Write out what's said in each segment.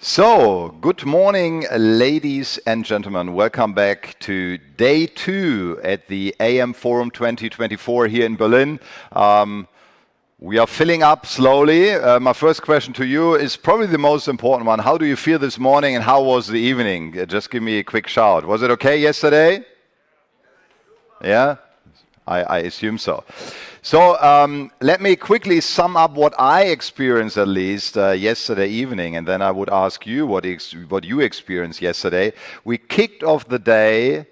So, good morning, ladies and gentlemen. Welcome back to day 2 at the AM Forum 2024 here in Berlin. We are filling up slowly. My first question to you is probably the most important one. How do you feel this morning and how was the evening? Just give me a quick shout. Was it okay yesterday? Yeah? I assume so. So let me quickly sum up what I experienced at least yesterday evening, and then I would ask you what you experienced yesterday. We kicked off the day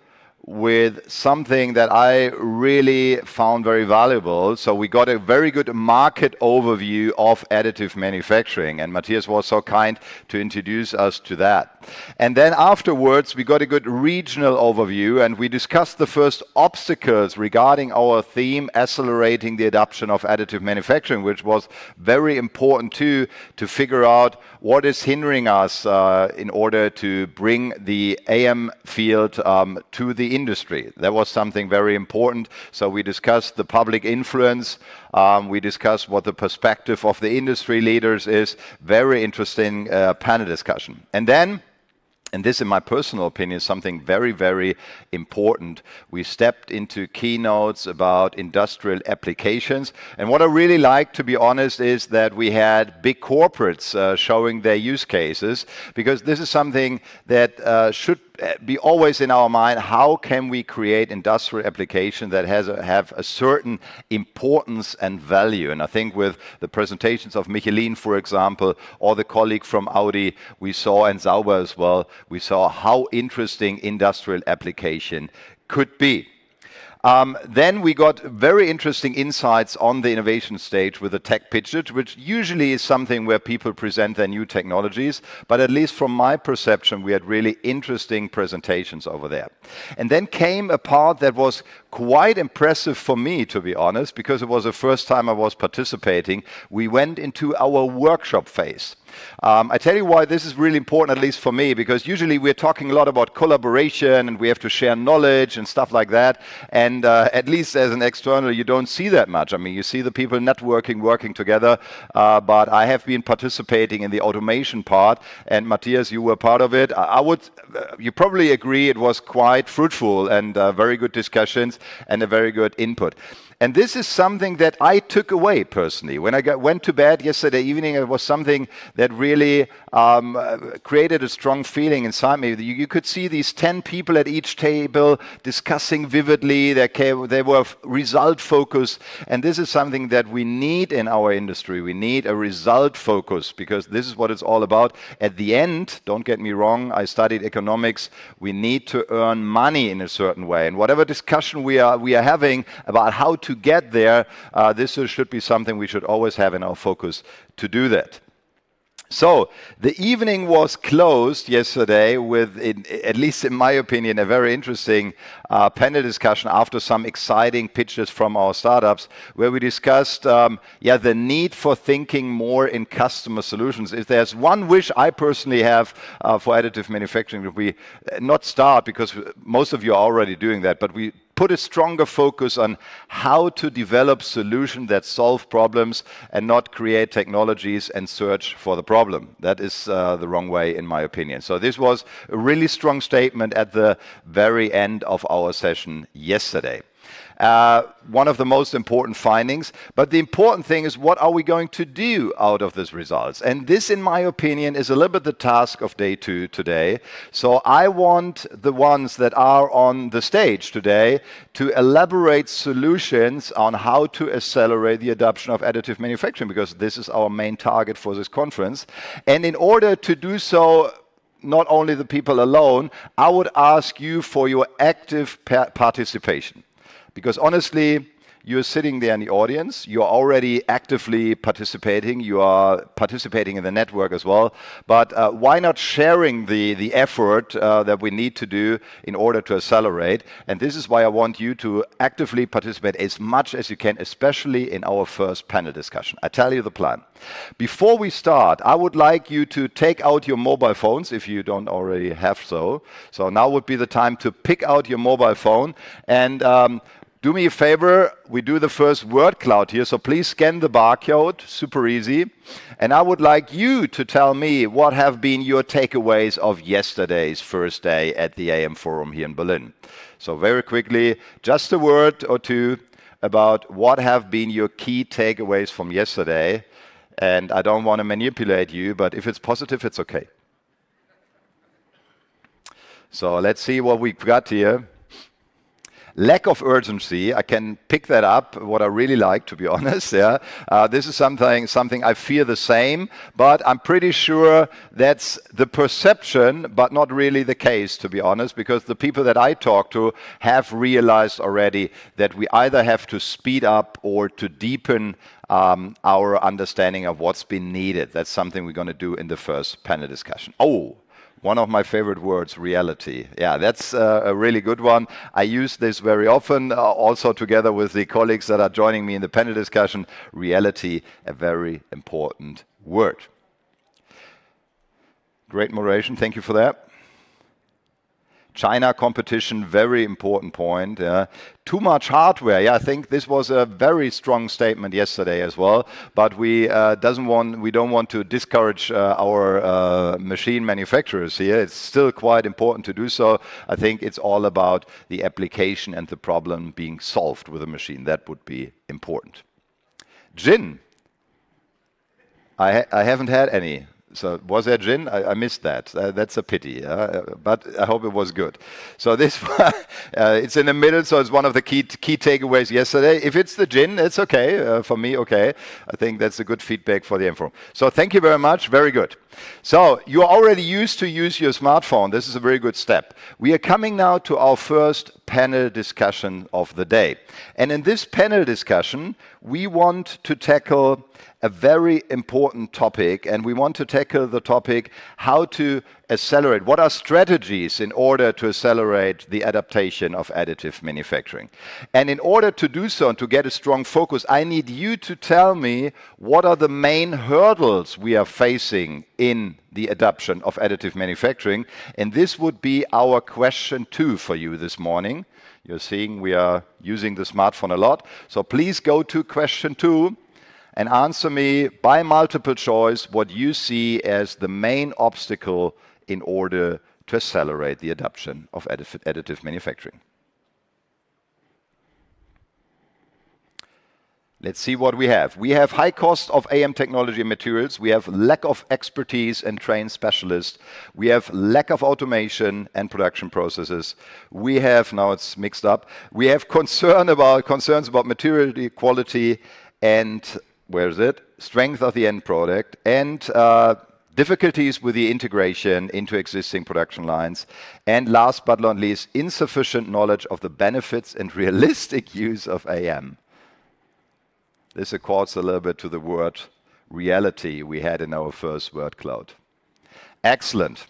with something that I really found very valuable. So we got a very good market overview of additive manufacturing, and Matthias was so kind to introduce us to that. And then afterwards, we got a good regional overview, and we discussed the first obstacles regarding our theme, accelerating the adoption of additive manufacturing, which was very important too, to figure out what is hindering us in order to bring the AM field to the industry. That was something very important. So we discussed the public influence. We discussed what the perspective of the industry leaders is. Very interesting panel discussion. And then, and this, in my personal opinion, is something very, very important. We stepped into keynotes about industrial applications. And what I really like, to be honest, is that we had big corporates showing their use cases, because this is something that should be always in our mind. How can we create industrial application that have a certain importance and value? And I think with the presentations of Michelin, for example, or the colleague from Audi, we saw, and Sauber as well, we saw how interesting industrial application could be. Then we got very interesting insights on the innovation stage with the tech pitches, which usually is something where people present their new technologies. But at least from my perception, we had really interesting presentations over there. And then came a part that was quite impressive for me, to be honest, because it was the first time I was participating. We went into our workshop phase. I tell you why this is really important, at least for me, because usually we're talking a lot about collaboration and we have to share knowledge and stuff like that. And at least as an external, you don't see that much. I mean, you see the people networking, working together. But I have been participating in the automation part. And Matthias, you were part of it. You probably agree it was quite fruitful and very good discussions and a very good input. And this is something that I took away personally. When I went to bed yesterday evening, it was something that really created a strong feeling inside me. You could see these 10 people at each table discussing vividly. They were result focused. And this is something that we need in our industry. We need a result focus, because this is what it's all about. At the end, don't get me wrong, I studied economics. We need to earn money in a certain way. And whatever discussion we are having about how to get there, this should be something we should always have in our focus to do that. So the evening was closed yesterday with, at least in my opinion, a very interesting panel discussion after some exciting pitches from our startups, where we discussed the need for thinking more in customer solutions. If there's one wish I personally have for additive manufacturing, we not start, because most of you are already doing that, but we put a stronger focus on how to develop solutions that solve problems and not create technologies and search for the problem. That is the wrong way, in my opinion. So this was a really strong statement at the very end of our session yesterday. One of the most important findings. But the important thing is, what are we going to do out of these results? And this, in my opinion, is a little bit the task of day 2 today. So I want the ones that are on the stage today to elaborate solutions on how to accelerate the adoption of additive manufacturing, because this is our main target for this conference. And in order to do so, not only the people alone, I would ask you for your active participation. Because honestly, you're sitting there in the audience, you're already actively participating, you are participating in the network as well, but why not sharing the effort that we need to do in order to accelerate? And this is why I want you to actively participate as much as you can, especially in our first panel discussion. I tell you the plan. Before we start, I would like you to take out your mobile phones if you don't already have so. So now would be the time to pick out your mobile phone and Do me a favor, we do the first word cloud here, so please scan the barcode, super easy. And I would like you to tell me what have been your takeaways of yesterday's first day at the AM Forum here in Berlin. So very quickly, just a word or two about what have been your key takeaways from yesterday. And I don't want to manipulate you, but if it's positive, it's okay. So let's see what we've got here. Lack of urgency, I can pick that up, what I really like, to be honest. Yeah, this is something I fear the same, but I'm pretty sure that's the perception, but not really the case, to be honest, because the people that I talk to have realized already that we either have to speed up or to deepen our understanding of what's been needed. That's something we're going to do in the first panel discussion. Oh, one of my favorite words, reality. Yeah, that's a really good one. I use this very often, also together with the colleagues that are joining me in the panel discussion. Reality, a very important word. Great moderation, thank you for that. China competition, very important point. Too much hardware. Yeah, I think this was a very strong statement yesterday as well. But we don't want to discourage our machine manufacturers here. It's still quite important to do so. I think it's all about the application and the problem being solved with a machine. That would be important. Gin. I haven't had any. So was there gin? I missed that. That's a pity, but I hope it was good. So this, it's in the middle, so it's one of the key takeaways yesterday. If it's the gin, it's okay. For me, okay. I think that's a good feedback for the info. So thank you very much. Very good. So you're already used to use your smartphone. This is a very good step. We are coming now to our first panel discussion of the day. And in this panel discussion, we want to tackle a very important topic, and we want to tackle the topic how to accelerate. What are strategies in order to accelerate the adaptation of additive manufacturing? And in order to do so and to get a strong focus, I need you to tell me what are the main hurdles we are facing in the adoption of additive manufacturing. And this would be our question 2 for you this morning. You're seeing we are using the smartphone a lot. So please go to question 2. And answer me by multiple choice what you see as the main obstacle in order to accelerate the adoption of additive manufacturing. Let's see what we have. We have high cost of AM technology and materials. We have lack of expertise and trained specialists. We have lack of automation and production processes. We have, now it's mixed up, we have concerns about material quality and strength of the end product, and difficulties with the integration into existing production lines. And last but not least, insufficient knowledge of the benefits and realistic use of AM. This accords a little bit to the word reality we had in our first word cloud. Excellent.